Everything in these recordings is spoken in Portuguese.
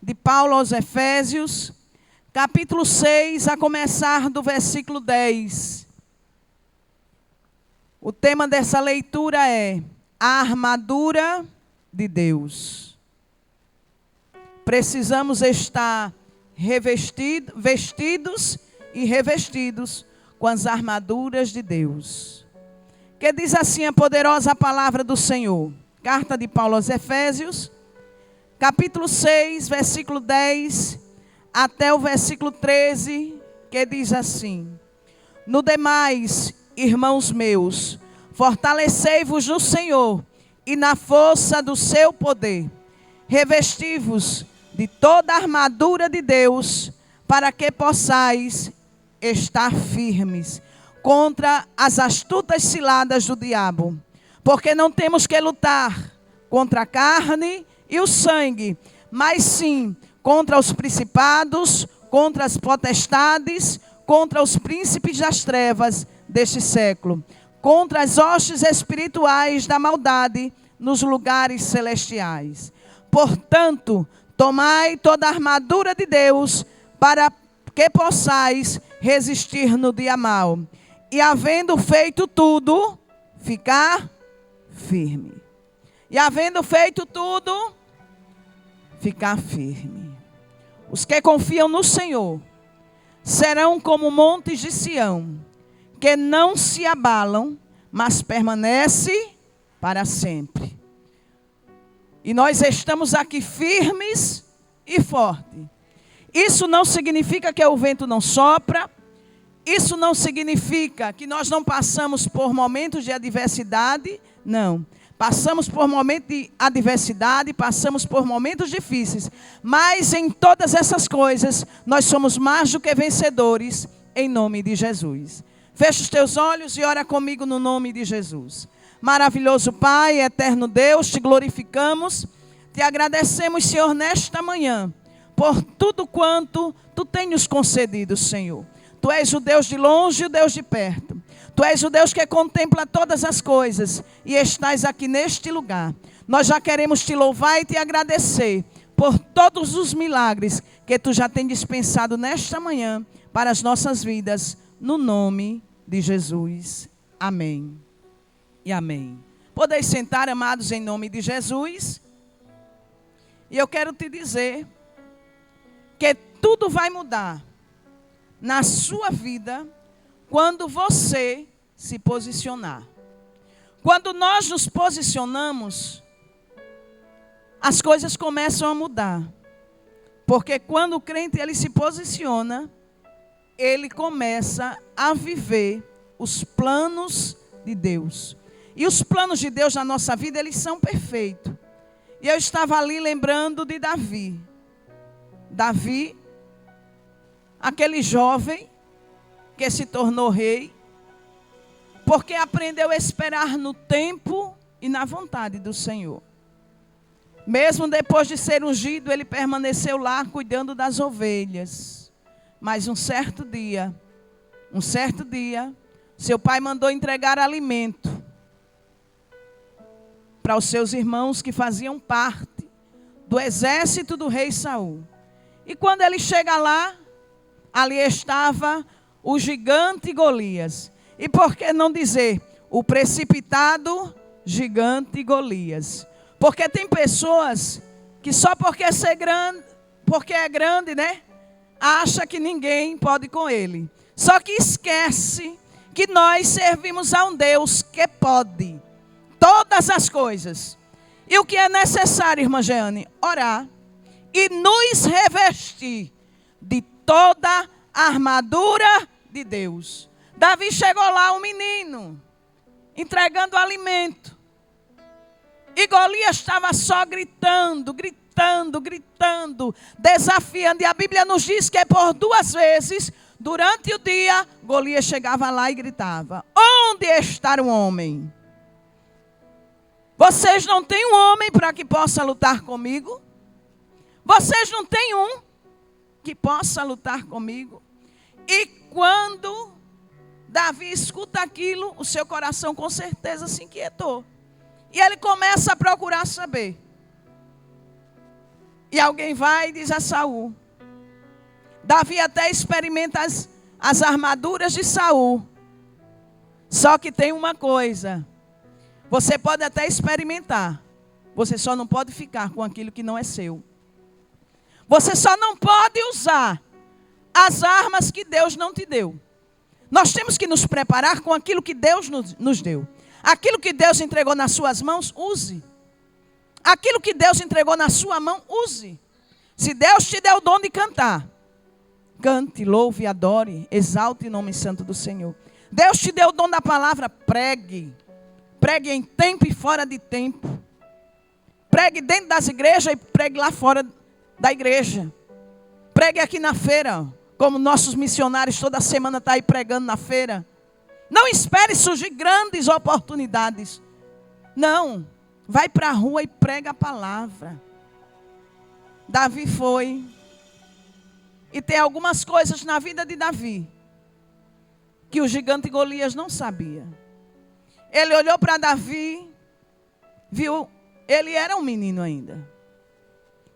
de Paulo aos Efésios, capítulo 6, a começar do versículo 10. O tema dessa leitura é a armadura de Deus. Precisamos estar vestidos e revestidos com as armaduras de Deus. Que diz assim a poderosa palavra do Senhor. Carta de Paulo aos Efésios, capítulo 6, versículo 10, até o versículo 13, que diz assim: No demais, irmãos meus, fortalecei-vos no Senhor e na força do seu poder. Revesti-vos de toda a armadura de Deus, para que possais estar firmes contra as astutas ciladas do diabo. Porque não temos que lutar contra a carne e o sangue, mas sim contra os principados, contra as potestades, contra os príncipes das trevas deste século, contra as hostes espirituais da maldade nos lugares celestiais. Portanto, tomai toda a armadura de Deus, para que possais resistir no dia mau. E havendo feito tudo, ficar firme. E havendo feito tudo, ficar firme. Os que confiam no Senhor serão como montes de Sião, que não se abalam, mas permanecem para sempre. E nós estamos aqui firmes e fortes. Isso não significa que o vento não sopra. Isso não significa que nós não passamos por momentos de adversidade. Não. Passamos por momentos de adversidade, passamos por momentos difíceis. Mas em todas essas coisas, nós somos mais do que vencedores, em nome de Jesus. Fecha os teus olhos e ora comigo no nome de Jesus. Maravilhoso Pai, eterno Deus, te glorificamos, te agradecemos, Senhor, nesta manhã, por tudo quanto tu tens nos concedido, Senhor. Tu és o Deus de longe e o Deus de perto. Tu és o Deus que contempla todas as coisas e estás aqui neste lugar. Nós já queremos te louvar e te agradecer por todos os milagres que tu já tens dispensado nesta manhã para as nossas vidas, no nome de Jesus. Amém. E amém. Podeis sentar, amados, em nome de Jesus. E eu quero te dizer que tudo vai mudar na sua vida quando você se posicionar. Quando nós nos posicionamos, as coisas começam a mudar. Porque quando o crente ele se posiciona, ele começa a viver os planos de Deus. E os planos de Deus na nossa vida, eles são perfeitos. E eu estava ali lembrando de Davi. Davi, aquele jovem que se tornou rei, porque aprendeu a esperar no tempo e na vontade do Senhor. Mesmo depois de ser ungido, ele permaneceu lá cuidando das ovelhas. Mas um certo dia, seu pai mandou entregar alimento para os seus irmãos que faziam parte do exército do rei Saul. E quando ele chega lá, ali estava o gigante Golias. E por que não dizer o precipitado gigante Golias? Porque tem pessoas que só porque é grande, né? Acha que ninguém pode com ele. Só que esquece que nós servimos a um Deus que pode todas as coisas. E o que é necessário, irmã Jeane? Orar e nos revestir de toda a armadura de Deus. Davi chegou lá, um menino, entregando alimento. E Golias estava só gritando, desafiando. E a Bíblia nos diz que por 2 vezes, durante o dia, Golias chegava lá e gritava: onde está o homem? Vocês não têm um homem para que possa lutar comigo? Vocês não têm um que possa lutar comigo? E quando Davi escuta aquilo, o seu coração com certeza se inquietou. E ele começa a procurar saber. E alguém vai e diz a Saul. Davi até experimenta as armaduras de Saul. Só que tem uma coisa. Você pode até experimentar. Você só não pode ficar com aquilo que não é seu. Você só não pode usar as armas que Deus não te deu. Nós temos que nos preparar com aquilo que Deus nos deu. Aquilo que Deus entregou nas suas mãos, use. Aquilo que Deus entregou na sua mão, use. Se Deus te deu o dom de cantar, cante, louve, adore, exalte o nome santo do Senhor. Deus te deu o dom da palavra, pregue. Pregue em tempo e fora de tempo. Pregue dentro das igrejas e pregue lá fora da igreja. Pregue aqui na feira, como nossos missionários toda semana estão aí pregando na feira. Não espere surgir grandes oportunidades. Não, vai para a rua e prega a palavra. Davi foi. E tem algumas coisas na vida de Davi que o gigante Golias não sabia. Ele olhou para Davi, viu, ele era um menino ainda.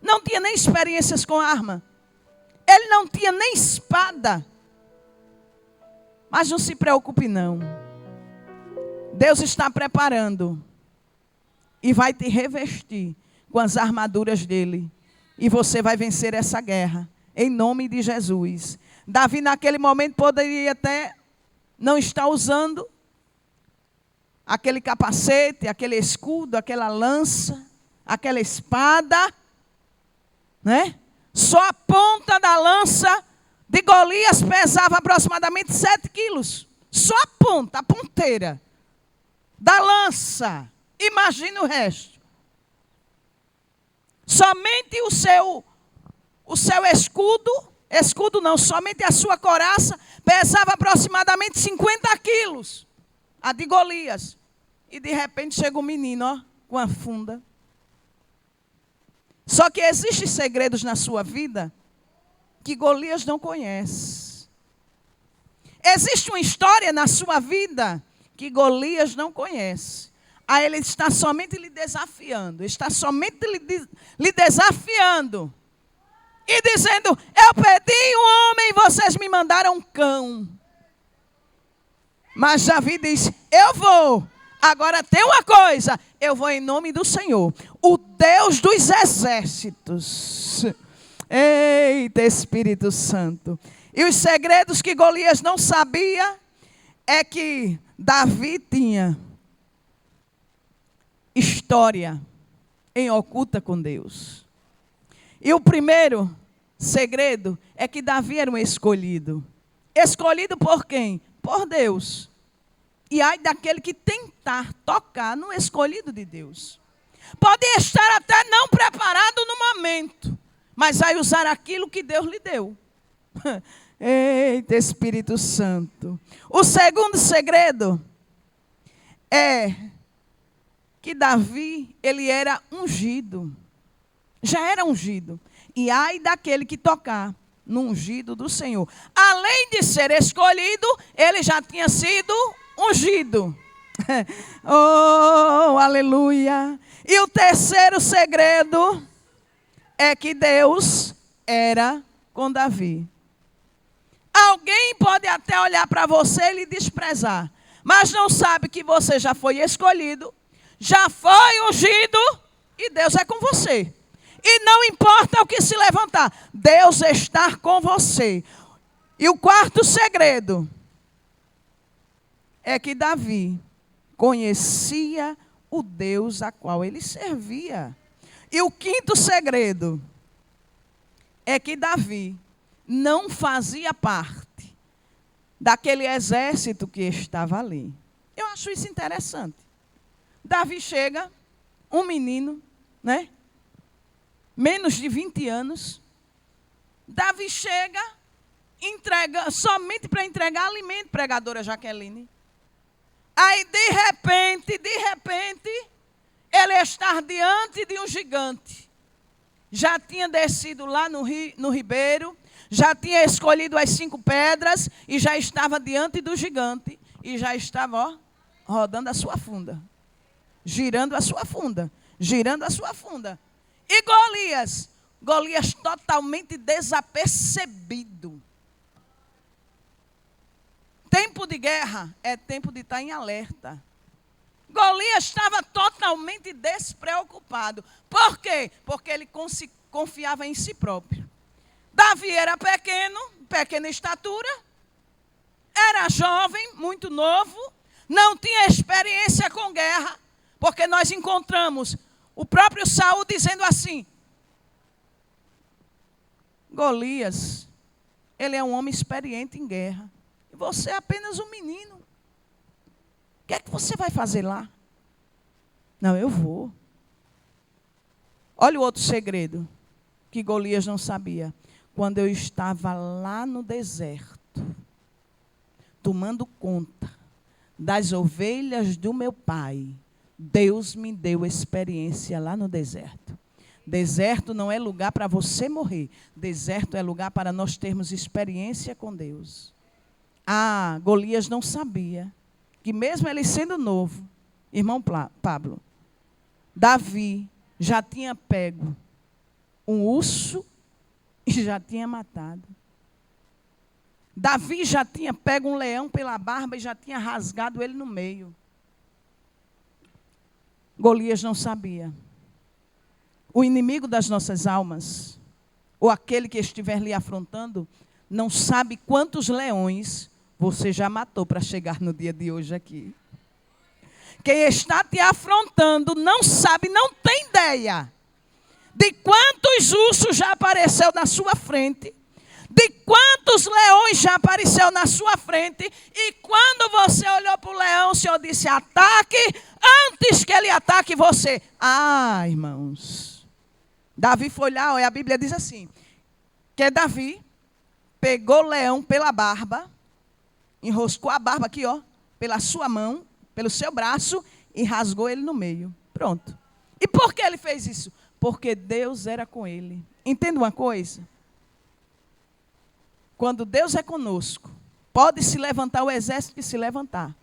Não tinha nem experiências com arma. Ele não tinha nem espada. Mas não se preocupe não. Deus está preparando. E vai te revestir com as armaduras dele. E você vai vencer essa guerra. Em nome de Jesus. Davi naquele momento poderia até não estar usando aquele capacete, aquele escudo, aquela lança, aquela espada, né? Só a ponta da lança de Golias pesava aproximadamente 7 quilos. Só a ponta, a ponteira da lança. Imagine o resto. Somente o seu escudo não, somente a sua coraça pesava aproximadamente 50 quilos. A de Golias. E de repente chega um menino, ó, com a funda. Só que existem segredos na sua vida que Golias não conhece. Existe uma história na sua vida que Golias não conhece. Aí ele está somente lhe desafiando. Está somente lhe desafiando. E dizendo, eu pedi um homem e vocês me mandaram um cão. Mas Davi diz, eu vou. Agora tem uma coisa, eu vou em nome do Senhor, o Deus dos exércitos. Eita, Espírito Santo. E os segredos que Golias não sabia é que Davi tinha história em oculta com Deus. E o primeiro segredo é que Davi era um escolhido. Escolhido por quem? Por Deus. E ai daquele que tentar tocar no escolhido de Deus. Pode estar até não preparado no momento, mas vai usar aquilo que Deus lhe deu. Eita, Espírito Santo. O segundo segredo é que Davi, ele era ungido. Já era ungido. E ai daquele que tocar no ungido do Senhor. Além de ser escolhido, ele já tinha sido ungido. Oh, aleluia. E o terceiro segredo é que Deus era com Davi. Alguém pode até olhar para você e lhe desprezar, mas não sabe que você já foi escolhido, já foi ungido e Deus é com você. E não importa o que se levantar, Deus está com você. E o quarto segredo é que Davi conhecia o Deus a qual ele servia. E o quinto segredo é que Davi não fazia parte daquele exército que estava ali. Eu acho isso interessante. Davi chega, um menino, né? Menos de 20 anos. Davi chega, entrega, somente para entregar alimento, pregadora Jaqueline. Aí, de repente, ele está diante de um gigante. Já tinha descido lá no ribeiro, já tinha escolhido as 5 pedras e já estava diante do gigante. E já estava, ó, rodando a sua funda. Girando a sua funda. Girando a sua funda. E Golias, Golias totalmente desapercebido. Tempo de guerra é tempo de estar em alerta. Golias estava totalmente despreocupado. Por quê? Porque ele confiava em si próprio. Davi era pequeno, pequena estatura, era jovem, muito novo, não tinha experiência com guerra, porque nós encontramos o próprio Saul dizendo assim: Golias, ele é um homem experiente em guerra, e você é apenas um menino. O que é que você vai fazer lá? Não, eu vou. Olha o outro segredo que Golias não sabia. Quando eu estava lá no deserto, tomando conta das ovelhas do meu pai, Deus me deu experiência lá no deserto. Deserto não é lugar para você morrer. Deserto é lugar para nós termos experiência com Deus. Golias não sabia que mesmo ele sendo novo, irmão Pablo, Davi já tinha pego um urso e já tinha matado. Davi já tinha pego um leão pela barba e já tinha rasgado ele no meio. Golias não sabia. O inimigo das nossas almas, ou aquele que estiver lhe afrontando, não sabe quantos leões você já matou para chegar no dia de hoje aqui. Quem está te afrontando não sabe, não tem ideia de quantos ursos já apareceu na sua frente, de quantos leões já apareceu na sua frente, e quando você olhou para o leão, o Senhor disse: ataque, antes que ele ataque você. Irmãos, Davi foi lá, a Bíblia diz assim, que Davi pegou o leão pela barba, enroscou a barba aqui, pela sua mão, pelo seu braço, e rasgou ele no meio. Pronto. E por que ele fez isso? Porque Deus era com ele. Entenda uma coisa? Quando Deus é conosco, pode se levantar o exército que se levantar.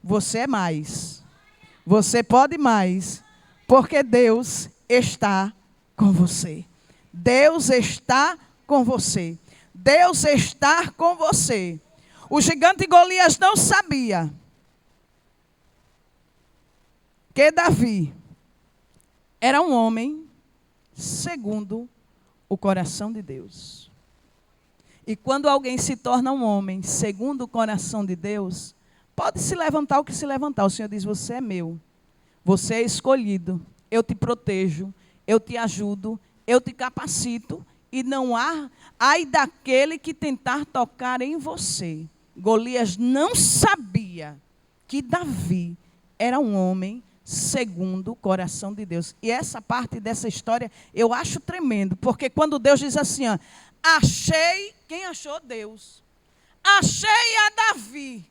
Você é mais. Você pode mais. Porque Deus está com você. Deus está com você. Deus está com você. O gigante Golias não sabia que Davi era um homem segundo o coração de Deus. E quando alguém se torna um homem segundo o coração de Deus, pode se levantar o que se levantar. O Senhor diz: você é meu, você é escolhido, eu te protejo, eu te ajudo, eu te capacito, e não há ai daquele que tentar tocar em você. Golias não sabia que Davi era um homem segundo o coração de Deus. E essa parte dessa história eu acho tremendo, porque quando Deus diz assim, achei, quem achou? Deus. Achei a Davi,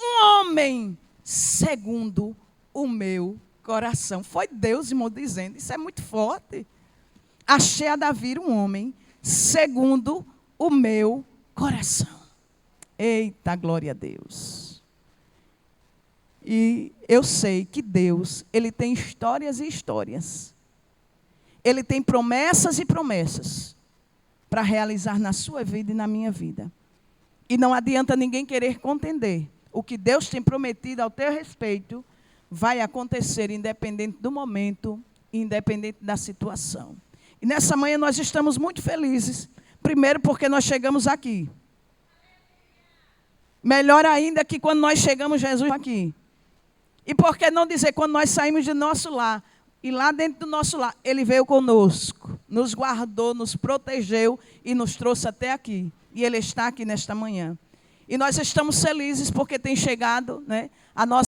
um homem segundo o meu coração. Foi Deus, irmão, dizendo, isso é muito forte. Achei a Davi um homem segundo o meu coração. Eita, glória a Deus. E eu sei que Deus, Ele tem histórias e histórias. Ele tem promessas e promessas para realizar na sua vida e na minha vida. E não adianta ninguém querer contender. O que Deus tem prometido ao teu respeito vai acontecer independente do momento, independente da situação. E nessa manhã nós estamos muito felizes. Primeiro porque nós chegamos aqui. Melhor ainda que quando nós chegamos, Jesus aqui. E por que não dizer, quando nós saímos de nosso lar, e lá dentro do nosso lar, Ele veio conosco, nos guardou, nos protegeu e nos trouxe até aqui. E Ele está aqui nesta manhã. E nós estamos felizes porque tem chegado, a nossa